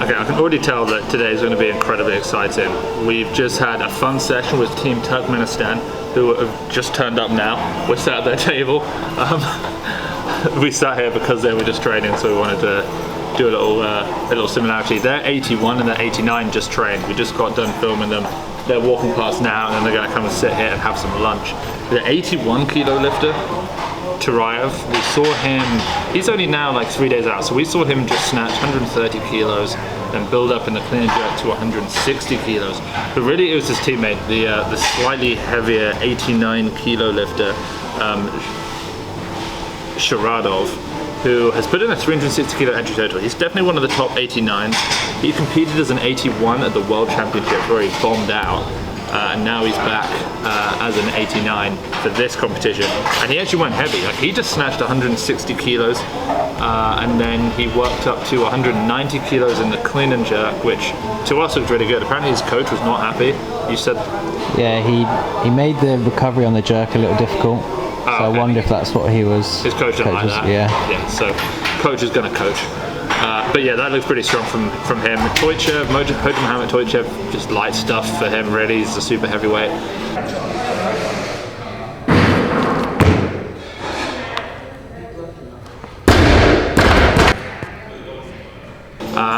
Okay, I can already tell that today is going to be incredibly exciting. We've just had a fun session with Team Turkmenistan, who have just turned up now. We're sat at their table. We sat here because they were just training, so we wanted to do a little similarity. They're 81 and they're 89 just trained. We just got done filming them. They're walking past now, and then they're going to come and sit here and have some lunch. The 81 kilo lifter, Turayev, we saw him, he's only now like 3 days out, so we saw him just snatch 130 kilos, then build up in the clean and jerk to 160 kilos. But really it was his teammate, the slightly heavier 89 kilo lifter, Sharadov, who has put in a 360 kilo entry total. He's definitely one of the top 89s. He competed as an 81 at the World Championship where he bombed out. And now he's back as an 89 for this competition. And he actually went heavy. Like, he just snatched 160 kilos and then he worked up to 190 kilos in the clean and jerk, which to us looked really good. Apparently his coach was not happy. You said... Yeah, he made the recovery on the jerk a little difficult. So okay. I wonder if that's what he was... His coach didn't like that. Yeah, so coach is going to coach. But yeah, that looks pretty strong from him. Toychev, Mohamed Toychev, just light stuff for him really. He's a super heavyweight.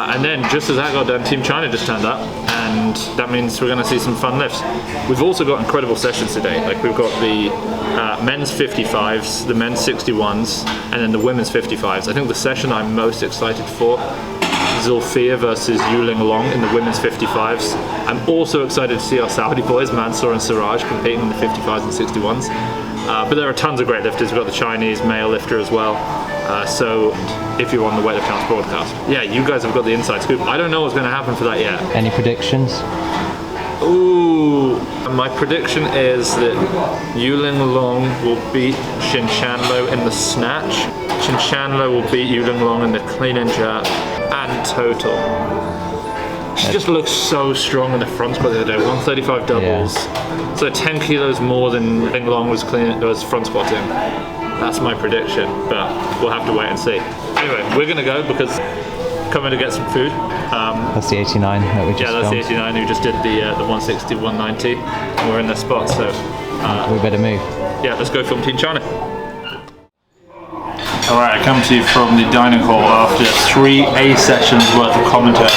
And then just as that got done, Team China just turned up, and that means we're going to see some fun lifts. We've also got incredible sessions today. Like, we've got the men's 55s, the men's 61s, and then the women's 55s. I think the session I'm most excited for, Zulfia versus Yuling Long in the women's 55s. I'm also excited to see our Saudi boys, Mansour and Siraj, competing in the 55s and 61s. But there are tons of great lifters. We've got the Chinese male lifter as well. So if you're on the Weightlifting House broadcast, yeah, you guys have got the inside scoop. I don't know what's going to happen for that yet. Any predictions? Ooh, my prediction is that Yuling Long will beat Shinchanlo in the snatch. Shinchanlo will beat Yuling Long in the clean and jerk and total. She just looks so strong in the front squat the other day. 135 doubles, yeah. So 10 kilos more than Yuling Long was front squatting. That's my prediction, but we'll have to wait and see. Anyway, we're going to go because coming to get some food. That's the 89 that we just Yeah, that's filmed. the 89 who just did the 160, 190. And we're in their spot, so... we better move. Yeah, let's go film Team China. Alright, I come to you from the dining hall after 3 A sessions worth of commentary.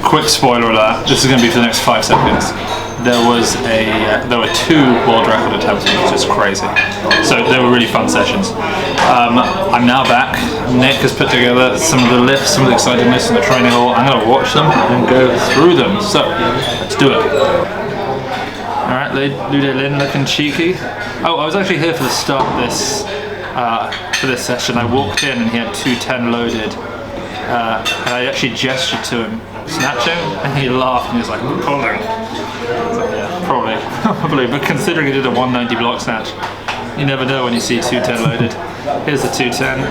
Quick spoiler alert, this is going to be for the next 5 seconds. There were 2 world record attempts, which is crazy. So they were really fun sessions. I'm now back. Nick has put together some of the lifts, some of the exciting lifts in the training hall. I'm going to watch them and go through them. So let's do it. Alright, Lude Lin looking cheeky. Oh, I was actually here for the start of this session. I walked in and he had 210 loaded. And I actually gestured to him, snatching, and he laughed and he was like, pulling. So, yeah, probably, but considering he did a 190 block snatch, you never know when you see 210 loaded. Here's the 210,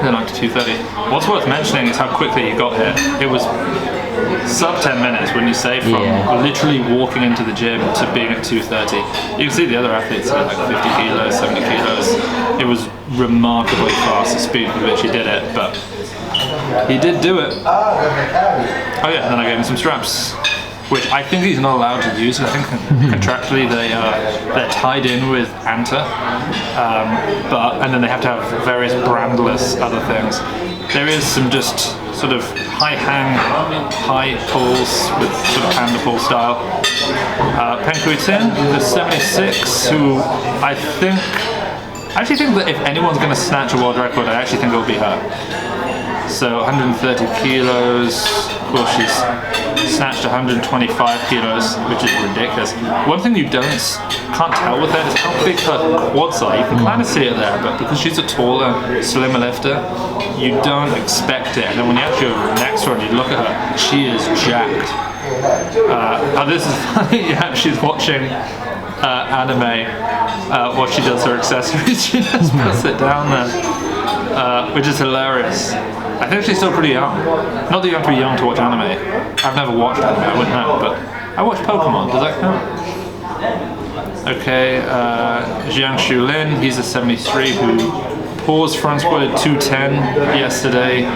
then on to 230. What's worth mentioning is how quickly he got here. It was sub 10 minutes, wouldn't you say, from literally walking into the gym to being at 230. You can see the other athletes at like 50 kilos, 70 kilos. It was remarkably fast, the speed with which he did it, but he did do it. Oh yeah, and then I gave him some straps, which I think he's not allowed to use. I think contractually they're tied in with ANTA, and then they have to have various brandless other things. There is some just sort of high hang, high pulls with sort of panda pull style. Peng Kui Tin, the 76, who I actually think that if anyone's going to snatch a world record, I actually think it will be her. So 130 kilos, of course she's snatched 125 kilos, which is ridiculous. One thing you can't tell with her is how big her quads are. You can kind of see it there, but because she's a taller, slimmer lifter, you don't expect it. And then when you actually go next to her and you look at her, she is jacked. This is funny, yeah, she's watching anime while she does her accessories. She just puts it down there, which is hilarious. I think she's still pretty young. Not that you have to be young to watch anime. I've never watched anime, I wouldn't know, but I watched Pokemon. Does that count? Okay, Jiang Shulin, he's a 73 who Pause front squat at 210 yesterday.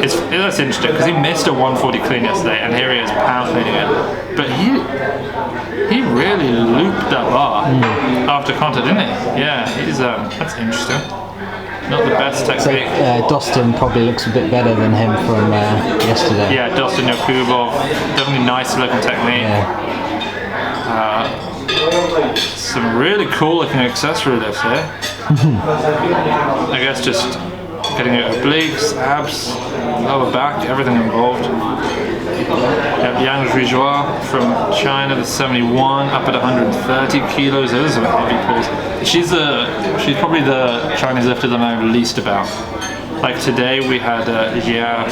That's interesting because he missed a 140 clean yesterday, and here he is power cleaning it. But he really looped that bar after contact, didn't he? Yeah, he's that's interesting. Not the best technique. So Dostin probably looks a bit better than him from yesterday. Yeah, Dostin Yakubov, definitely nice looking technique. Yeah. Some really cool looking accessory lifts here. I guess just getting at obliques, abs, lower back, everything involved. Yep, Yang Zhuizhua from China, the 71, up at 130 kilos. Those are heavy pulls. She's probably the Chinese lifter that I know least about. Like today we had Jia,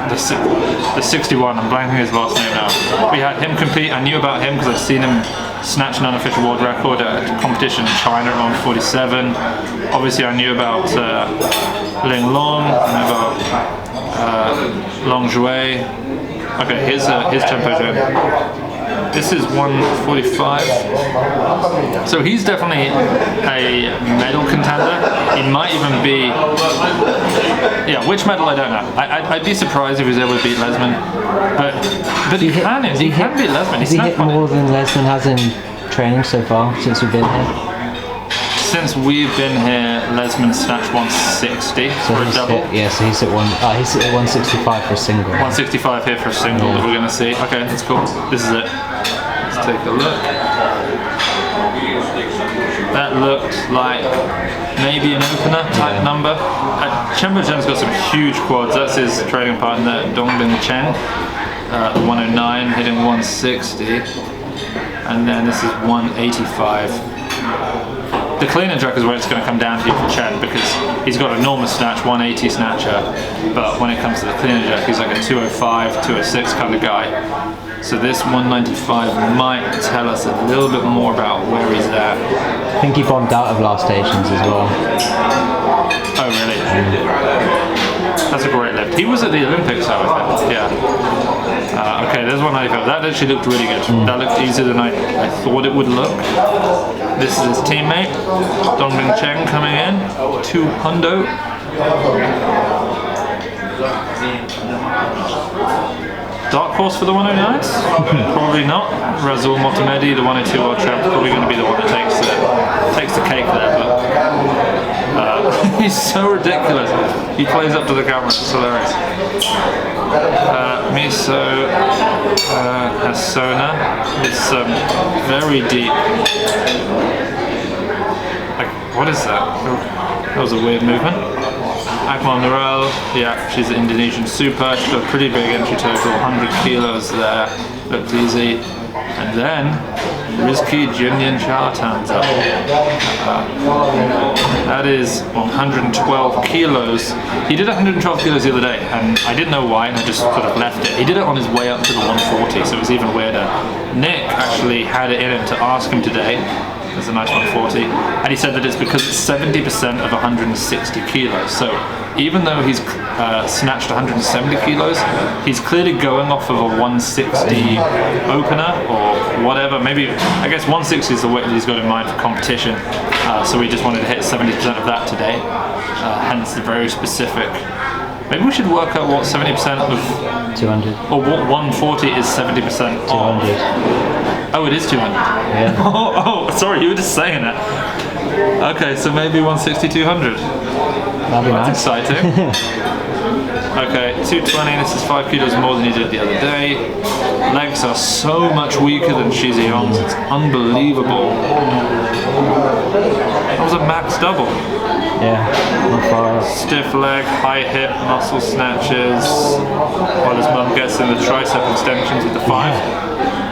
the 61, I'm blanking his last name now. We had him compete. I knew about him because I'd seen him snatch an unofficial world record at a competition in China at 147. Obviously I knew about Ling Long, I knew about Long Jue. Okay, here's tempo zone. This is 145. So he's definitely a medal contender. He might even be, yeah, which medal I don't know. I'd be surprised if he was able to beat Lesman. But he can beat Lesman. Has he hit more than Lesman has in training so far since we've been here? Since we've been here, Lesman snatched 160 for a double. So he's at 165 for a single. 165 here for a single that we're going to see. Okay, that's cool. This is it. Let's take a look. That looked like maybe an opener type number. Chen Bojen's got some huge quads. That's his training partner, Dongbin Chen. 109, hitting 160. And then this is 185. The clean and jerk is where it's going to come down to for Chen because he's got enormous snatch, 180 snatcher, but when it comes to the clean and jerk, he's like a 205, 206 kind of guy. So this 195 might tell us a little bit more about where he's at. I think he bombed out of last Asians as well. Oh really? That's a great lift. He was at the Olympics, I think. Yeah. Okay, there's 195. That actually looked really good. That looked easier than I thought it would look. This is his teammate, Dongbin Chen, coming in. 200. Dark horse for the 109s? Probably not. Razul Motamedi, the 102 world champ, probably going to be the one that takes the cake there. But he's so ridiculous. He plays up to the camera. It's hilarious. Miso Hasona. It's very deep. Like, what is that? That was a weird movement. Akmal Nurel, yeah, she's an Indonesian super. She's got a pretty big entry total, 100 kilos there. Looked easy. And then Rizky Jinyan Cha turns up. That is 112 kilos. He did 112 kilos the other day, and I didn't know why, and I just sort of left it. He did it on his way up to the 140, so it was even weirder. Nick actually had it in him to ask him today. There's a nice 140, and he said that it's because it's 70% of 160 kilos. So even though he's snatched 170 kilos, he's clearly going off of a 160 opener or whatever. Maybe, I guess 160 is the weight that he's got in mind for competition. So we just wanted to hit 70% of that today. Hence the very specific. Maybe we should work out what 70% of 200. Or what 140 is 70% of. 200. Oh, it is 200. Yeah. Oh, sorry, you were just saying that. Okay, so maybe 160, 200. That'd be That's nice. exciting. Okay, 220, this is 5 kilos more than he did the other day. Legs are so much weaker than Shizi Yong's, it's unbelievable. That was a max double. Yeah, not far off. Stiff leg, high hip, muscle snatches, while his mum gets in the tricep extensions with the 5.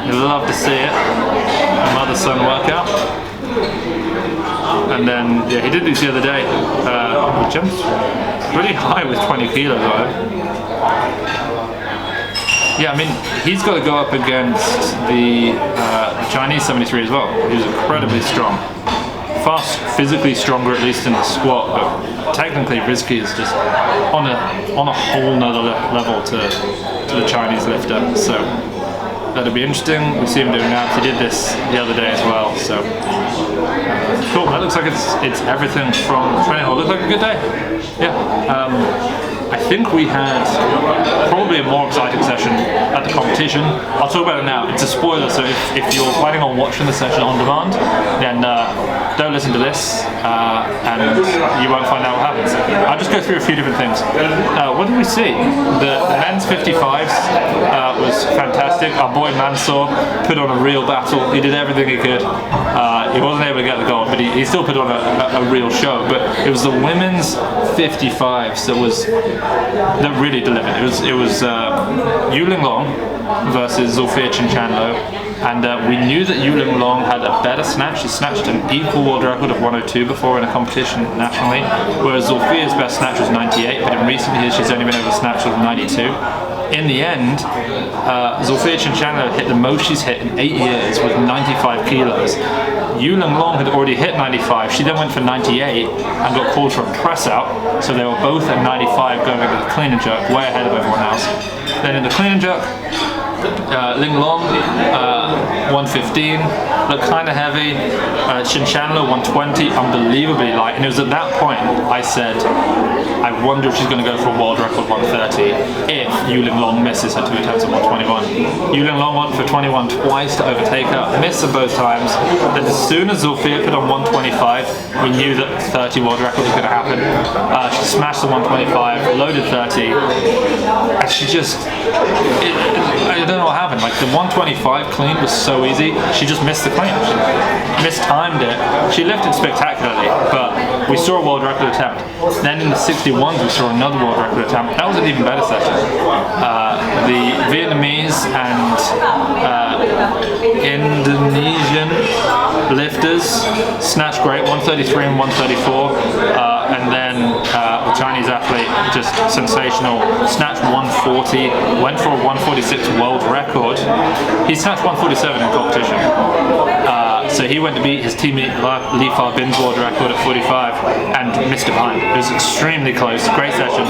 You'll love to see it. A mother-son workout. And then, yeah, he did this the other day. He jumped pretty high with 20 kilos on him. Yeah, I mean, he's got to go up against the Chinese 73 as well. He was incredibly strong. Fast, physically stronger, at least in the squat, but technically Rizky is just on a whole nother level to the Chinese lifter. So that'll be interesting. We see him doing that. He did this the other day as well. So cool. That looks like it's everything from training hall. Looks like a good day. Yeah. I think we had probably a more exciting session at the competition. I'll talk about it now. It's a spoiler, so if you're planning on watching the session on demand, then don't listen to this, and you won't find out what happens. I'll just go through a few different things. What did we see? The men's 55s was fantastic. Our boy Mansour put on a real battle. He did everything he could. He wasn't able to get the gold, but he still put on a real show. But it was the women's 55s that really delivered. It was Yuling Long versus Zulfiya Chinchanlo, and we knew that Yuling Long had a better snatch. She snatched an equal world record of 102 before in a competition nationally, whereas Zulfiya's best snatch was 98, but in recent years she's only been able to snatch with 92. In the end, Zulfiya Chinchanlo hit the most she's hit in 8 years with 95 kilos. Yuling Long had already hit 95. She then went for 98 and got called for a press out. So they were both at 95 going into the clean and jerk, way ahead of everyone else. Then in the clean and jerk, Ling Long, 115, looked kind of heavy. Chinchanlo, 120, unbelievably light. And it was at that point I said, I wonder if she's going to go for a world record 130 if Yuling Long misses her 2 attempts at 121. Yuling Long went for 21 twice to overtake her, missed them both times. Then as soon as Zulfiya put on 125, we knew that 30 world record was going to happen. She smashed the 125, loaded 30, and she just, I don't know what happened. Like the 125 clean was so easy, she just missed the clean. She mistimed it. She lifted spectacularly, but we saw a world record attempt. Then in the 61s we saw another world record attempt. That was an even better session. The Vietnamese and Indonesian lifters snatched great, 133 and 134. And then the Chinese athlete, just sensational, snatched 140, went for a 146 world record. He snatched 147 in competition. So he went to beat his teammate Li Fa Bin's world record at 45 and missed it behind. It was extremely close, great session.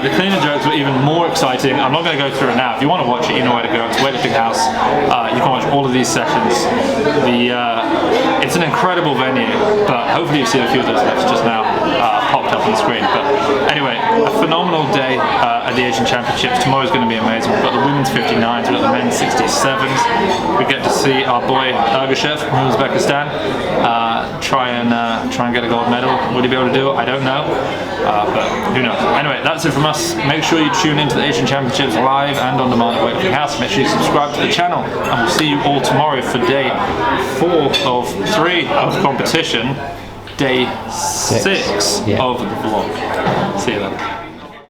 The clean and jerks were even more exciting. I'm not going to go through it now. If you want to watch it, you know where to go. It's Weightlifting House. You can watch all of these sessions. It's an incredible venue, but hopefully you've seen a few of those lifts just now popped up on the screen. But anyway, a phenomenal day at the Asian Championships. Tomorrow's going to be amazing. We've got the women's 59s, we've got the men's 67s. We get to see our boy Ergashev from Uzbekistan try and get a gold medal. Will he be able to do it? I don't know, but who knows. Anyway, that's it from us. Make sure you tune into the Asian Championships live and on demand at Weightlifting House. Make sure you subscribe to the channel, and we'll see you all tomorrow for day 4 of 3 of the competition. Day 6 of the vlog. See you then.